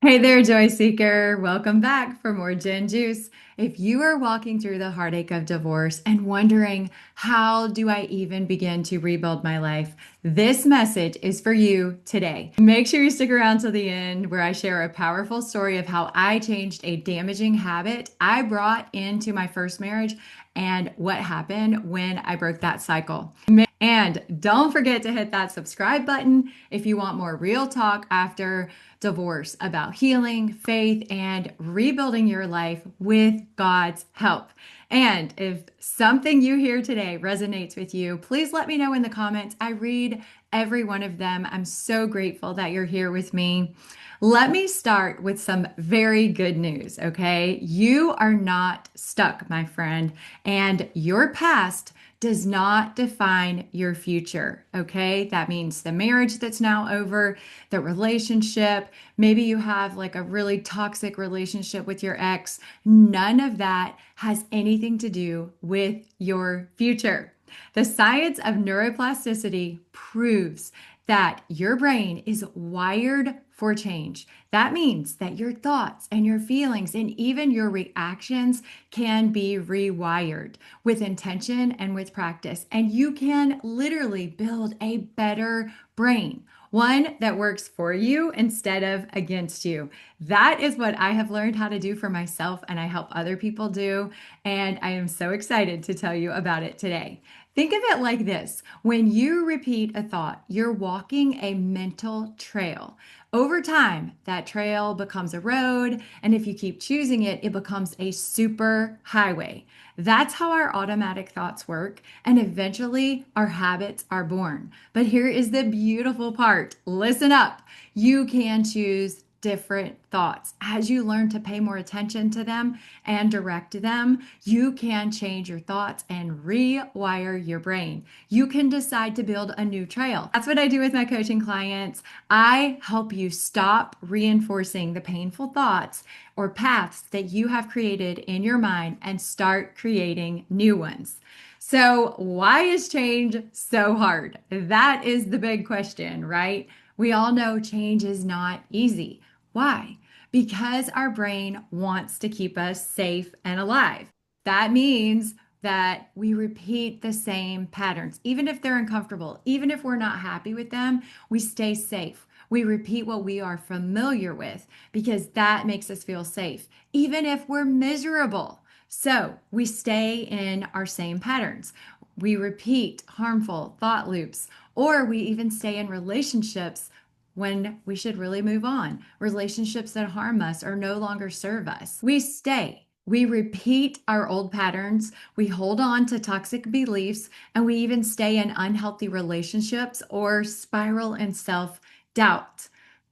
Hey there, Joy Seeker. Welcome back for more Gen Juice. If you are walking through the heartache of divorce and wondering, how do I even begin to rebuild my life? This message is for you today. Make sure you stick around till the end, where I share a powerful story of how I changed a damaging habit I brought into my first marriage and what happened when I broke that cycle. And don't forget to hit that subscribe button if you want more real talk after divorce about healing, faith, and rebuilding your life with God's help. And if something you hear today resonates with you, please let me know in the comments. I read every one of them. I'm so grateful that you're here with me. Let me start with some very good news, okay? You are not stuck, my friend, and your past does not define your future, okay? That means the marriage that's now over, the relationship, maybe you have like a really toxic relationship with your ex. None of that has anything to do with your future. The science of neuroplasticity proves that your brain is wired for change. That means that your thoughts and your feelings and even your reactions can be rewired with intention and with practice. And you can literally build a better brain, one that works for you instead of against you. That is what I have learned how to do for myself, and I help other people do. And I am so excited to tell you about it today. Think of it like this: when you repeat a thought, you're walking a mental trail. Over time, that trail becomes a road, and if you keep choosing it, it becomes a super highway. That's how our automatic thoughts work, and eventually our habits are born. But here is the beautiful part. Listen up. You can choose different thoughts. As you learn to pay more attention to them and direct them, you can change your thoughts and rewire your brain. You can decide to build a new trail. That's what I do with my coaching clients. I help you stop reinforcing the painful thoughts or paths that you have created in your mind and start creating new ones. So, why is change so hard? That is the big question, right? We all know change is not easy. Why? Because our brain wants to keep us safe and alive. That means that we repeat the same patterns, even if they're uncomfortable, even if we're not happy with them, we stay safe. We repeat what we are familiar with because that makes us feel safe, even if we're miserable. So we stay in our same patterns. We repeat harmful thought loops, or we even stay in relationships when we should really move on. Relationships that harm us or no longer serve us. We stay. We repeat our old patterns. We hold on to toxic beliefs, and we even stay in unhealthy relationships or spiral in self doubt.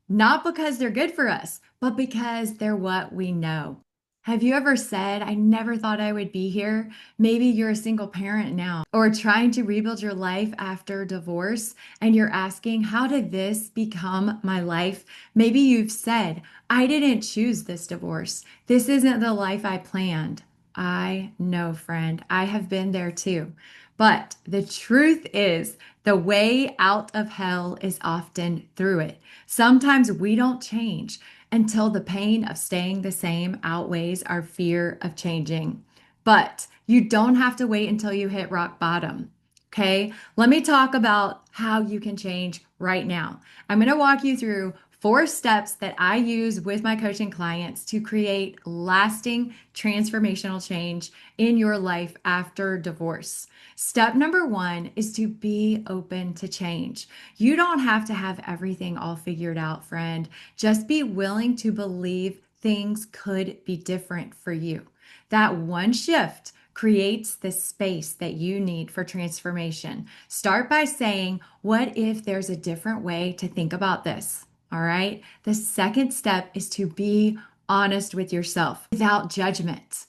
Not because they're good for us, but because they're what we know. Have you ever said, I never thought I would be here? Maybe you're a single parent now or trying to rebuild your life after divorce, and you're asking, how did this become my life? Maybe you've said, I didn't choose this divorce. This isn't the life I planned. I know, friend, I have been there too. But the truth is, the way out of hell is often through it. Sometimes we don't change until the pain of staying the same outweighs our fear of changing. But you don't have to wait until you hit rock bottom. Okay, let me talk about how you can change right now. I'm going to walk you through 4 steps that I use with my coaching clients to create lasting transformational change in your life after divorce. Step number 1 is to be open to change. You don't have to have everything all figured out, friend. Just be willing to believe things could be different for you. That one shift creates the space that you need for transformation. Start by saying, what if there's a different way to think about this? All right. The second step is to be honest with yourself without judgment.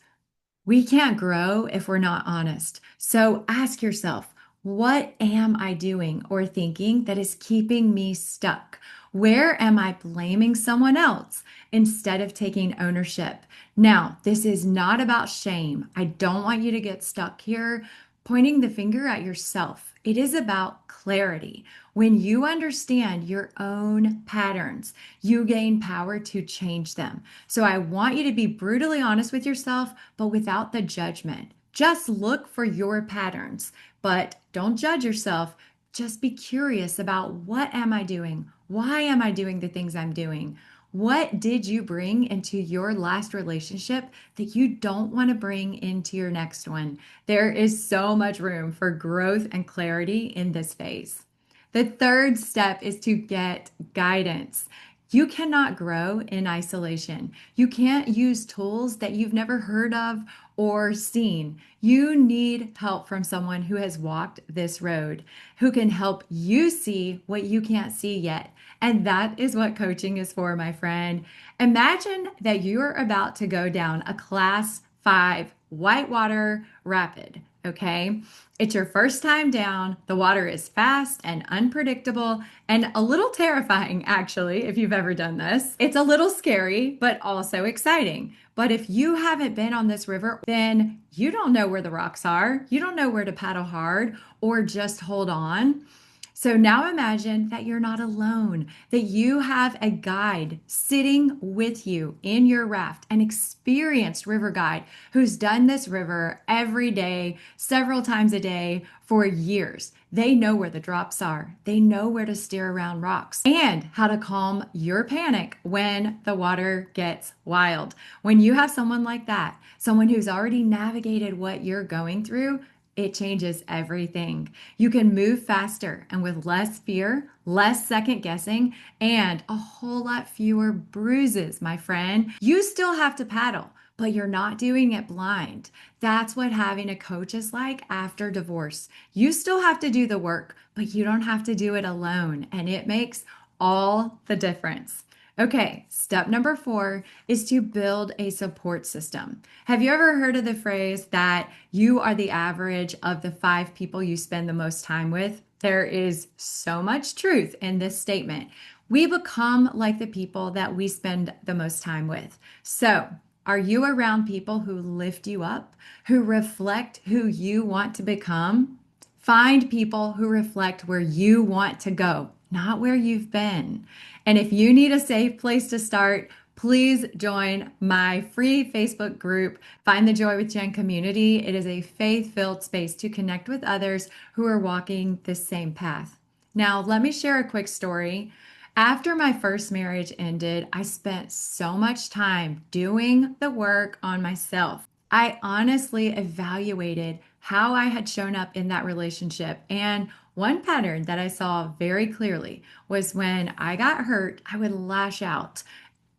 We can't grow if we're not honest. So ask yourself, what am I doing or thinking that is keeping me stuck? Where am I blaming someone else instead of taking ownership? Now, this is not about shame. I don't want you to get stuck here pointing the finger at yourself. It is about clarity. When you understand your own patterns, you gain power to change them. So I want you to be brutally honest with yourself, but without the judgment. Just look for your patterns, but don't judge yourself. Just be curious about what am I doing? Why am I doing the things I'm doing? What did you bring into your last relationship that you don't want to bring into your next one? There is so much room for growth and clarity in this phase. The third step is to get guidance. You cannot grow in isolation. You can't use tools that you've never heard of or seen. You need help from someone who has walked this road, who can help you see what you can't see yet. And that is what coaching is for, my friend. Imagine that you're about to go down a class 5 whitewater rapid, okay? It's your first time down. The water is fast and unpredictable and a little terrifying, actually, if you've ever done this. It's a little scary, but also exciting. But if you haven't been on this river, then you don't know where the rocks are. You don't know where to paddle hard or just hold on. So now imagine that you're not alone, that you have a guide sitting with you in your raft, an experienced river guide who's done this river every day, several times a day for years. They know where the drops are. They know where to steer around rocks and how to calm your panic when the water gets wild. When you have someone like that, someone who's already navigated what you're going through, it changes everything. You can move faster and with less fear, less second guessing, and a whole lot fewer bruises, my friend. You still have to paddle, but you're not doing it blind. That's what having a coach is like after divorce. You still have to do the work, but you don't have to do it alone, and it makes all the difference. Okay, step number 4 is to build a support system. Have you ever heard of the phrase that you are the average of the 5 people you spend the most time with? There is so much truth in this statement. We become like the people that we spend the most time with. So, are you around people who lift you up, who reflect who you want to become? Find people who reflect where you want to go, not where you've been. And if you need a safe place to start, please join my free Facebook group, Find the Joy with Jen Community. It is a faith-filled space to connect with others who are walking the same path. Now, let me share a quick story. After my first marriage ended, I spent so much time doing the work on myself. I honestly evaluated how I had shown up in that relationship. And one pattern that I saw very clearly was when I got hurt, I would lash out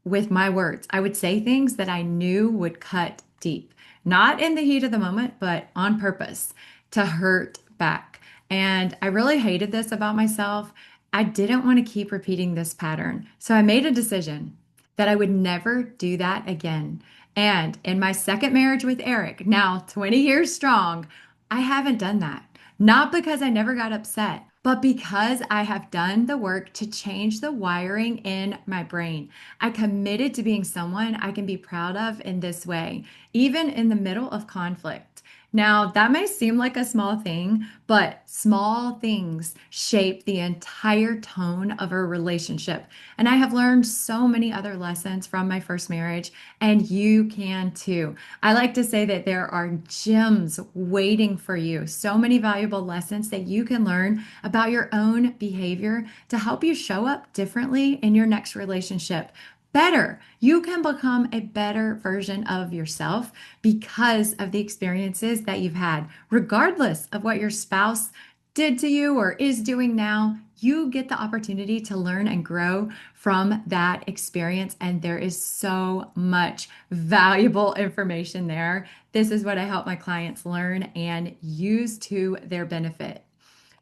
with my words. I would say things that I knew would cut deep, not in the heat of the moment, but on purpose to hurt back. And I really hated this about myself. I didn't want to keep repeating this pattern. So I made a decision that I would never do that again. And in my second marriage with Eric, now 20 years strong, I haven't done that. Not because I never got upset, but because I have done the work to change the wiring in my brain. I committed to being someone I can be proud of in this way, even in the middle of conflict. Now, that may seem like a small thing, but small things shape the entire tone of a relationship. And I have learned so many other lessons from my first marriage, and you can too. I like to say that there are gems waiting for you, so many valuable lessons that you can learn about your own behavior to help you show up differently in your next relationship. Better. You can become a better version of yourself because of the experiences that you've had, regardless of what your spouse did to you or is doing now. You get the opportunity to learn and grow from that experience. And there is so much valuable information there. This is what I help my clients learn and use to their benefit.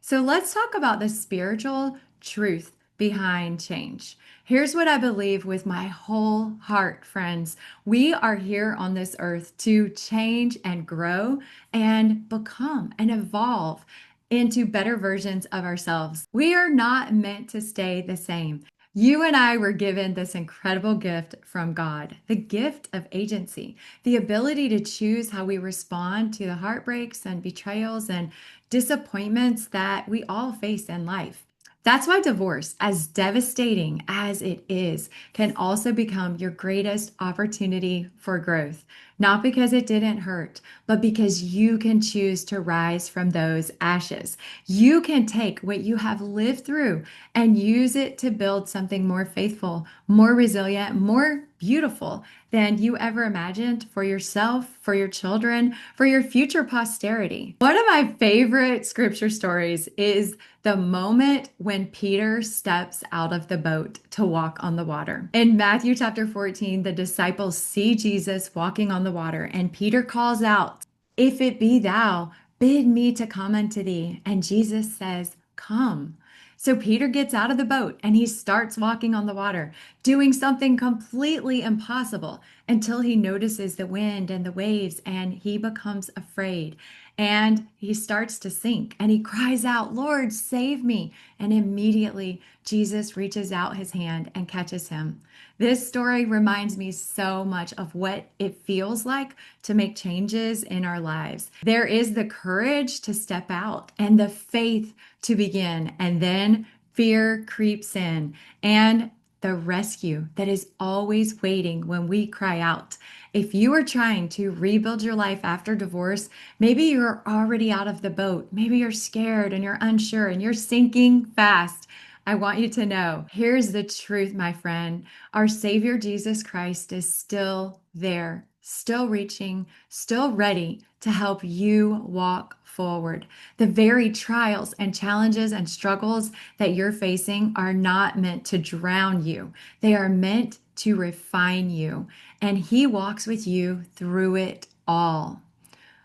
So let's talk about the spiritual truth behind change. Here's what I believe with my whole heart, friends. We are here on this earth to change and grow and become and evolve into better versions of ourselves. We are not meant to stay the same. You and I were given this incredible gift from God, the gift of agency, the ability to choose how we respond to the heartbreaks and betrayals and disappointments that we all face in life. That's why divorce, as devastating as it is, can also become your greatest opportunity for growth. Not because it didn't hurt, but because you can choose to rise from those ashes. You can take what you have lived through and use it to build something more faithful, more resilient, more beautiful than you ever imagined for yourself, for your children, for your future posterity. One of my favorite scripture stories is the moment when Peter steps out of the boat to walk on the water. In Matthew chapter 14, the disciples see Jesus walking on the water, and Peter calls out, "If it be thou, bid me to come unto thee." And Jesus says, "Come." So Peter gets out of the boat and he starts walking on the water, doing something completely impossible until he notices the wind and the waves and he becomes afraid. And he starts to sink and he cries out, "Lord, save me." And immediately Jesus reaches out his hand and catches him. This story reminds me so much of what it feels like to make changes in our lives. There is the courage to step out and the faith to begin, and then fear creeps in, and the rescue that is always waiting when we cry out. If you are trying to rebuild your life after divorce, maybe you're already out of the boat. Maybe you're scared and you're unsure and you're sinking fast. I want you to know, here's the truth, my friend. Our Savior Jesus Christ is still there, still reaching, still ready to help you walk forward. The very trials and challenges and struggles that you're facing are not meant to drown you. They are meant to refine you, and He walks with you through it all.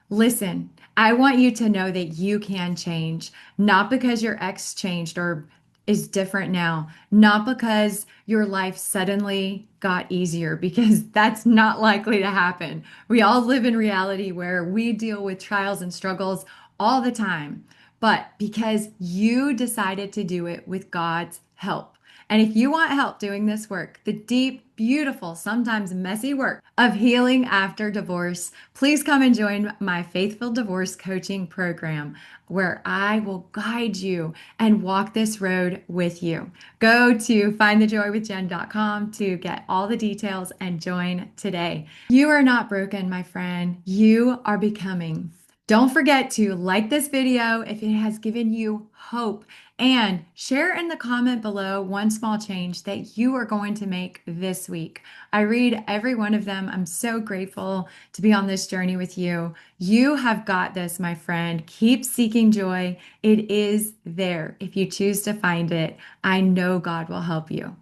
Listen, I want you to know that you can change, not because your ex changed or is different now, not because your life suddenly got easier, because that's not likely to happen. We all live in reality where we deal with trials and struggles all the time, but because you decided to do it with God's help. And if you want help doing this work, the deep, beautiful, sometimes messy work of healing after divorce, please come and join my Faithful Divorce Coaching Program, where I will guide you and walk this road with you. Go to findthejoywithjen.com to get all the details and join today. You are not broken, my friend. You are becoming. Don't forget to like this video if it has given you hope, and share in the comment below one small change that you are going to make this week. I read every one of them. I'm so grateful to be on this journey with you. You have got this, my friend. Keep seeking joy. It is there. If you choose to find it, I know God will help you.